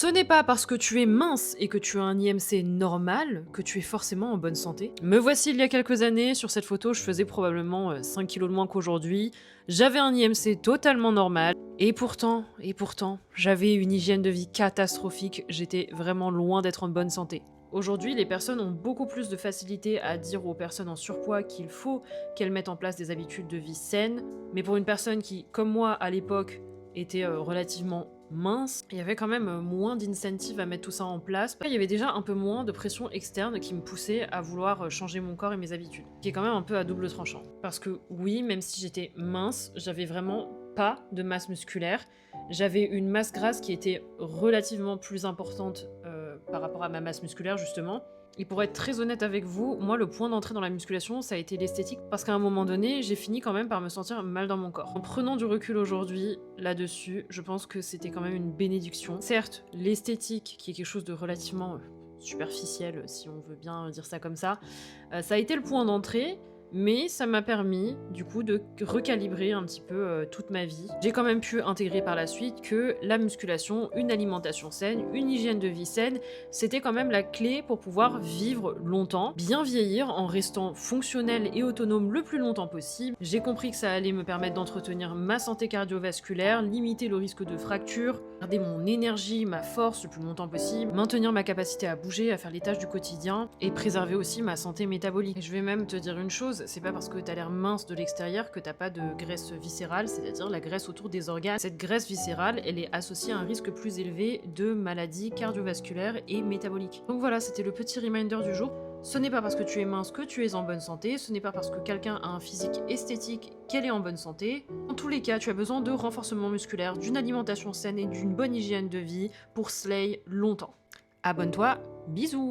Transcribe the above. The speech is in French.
Ce n'est pas parce que tu es mince et que tu as un IMC normal que tu es forcément en bonne santé. Me voici il y a quelques années, sur cette photo je faisais probablement 5 kilos de moins qu'aujourd'hui, j'avais un IMC totalement normal, et pourtant, j'avais une hygiène de vie catastrophique, j'étais vraiment loin d'être en bonne santé. Aujourd'hui, les personnes ont beaucoup plus de facilité à dire aux personnes en surpoids qu'il faut qu'elles mettent en place des habitudes de vie saines, mais pour une personne qui, comme moi à l'époque, était relativement mince, il y avait quand même moins d'incentive à mettre tout ça en place. Il y avait déjà un peu moins de pression externe qui me poussait à vouloir changer mon corps et mes habitudes, qui est quand même un peu à double tranchant. Parce que oui, même si j'étais mince, j'avais vraiment pas de masse musculaire. J'avais une masse grasse qui était relativement plus importante par rapport à ma masse musculaire justement. Et pour être très honnête avec vous, moi le point d'entrée dans la musculation, ça a été l'esthétique, parce qu'à un moment donné, j'ai fini quand même par me sentir mal dans mon corps. En prenant du recul aujourd'hui, là-dessus, je pense que c'était quand même une bénédiction. Certes, l'esthétique, qui est quelque chose de relativement superficiel, si on veut bien dire ça comme ça a été le point d'entrée, mais ça m'a permis, du coup, de recalibrer un petit peu toute ma vie. J'ai quand même pu intégrer par la suite que la musculation, une alimentation saine, une hygiène de vie saine, c'était quand même la clé pour pouvoir vivre longtemps, bien vieillir en restant fonctionnel et autonome le plus longtemps possible. J'ai compris que ça allait me permettre d'entretenir ma santé cardiovasculaire, limiter le risque de fracture, garder mon énergie, ma force le plus longtemps possible, maintenir ma capacité à bouger, à faire les tâches du quotidien et préserver aussi ma santé métabolique. Et je vais même te dire une chose, c'est pas parce que t'as l'air mince de l'extérieur que t'as pas de graisse viscérale, c'est-à-dire la graisse autour des organes. Cette graisse viscérale, elle est associée à un risque plus élevé de maladies cardiovasculaires et métaboliques. Donc voilà, c'était le petit reminder du jour. Ce n'est pas parce que tu es mince que tu es en bonne santé, ce n'est pas parce que quelqu'un a un physique esthétique qu'elle est en bonne santé. En tous les cas, tu as besoin de renforcement musculaire, d'une alimentation saine et d'une bonne hygiène de vie pour slay longtemps. Abonne-toi, bisous!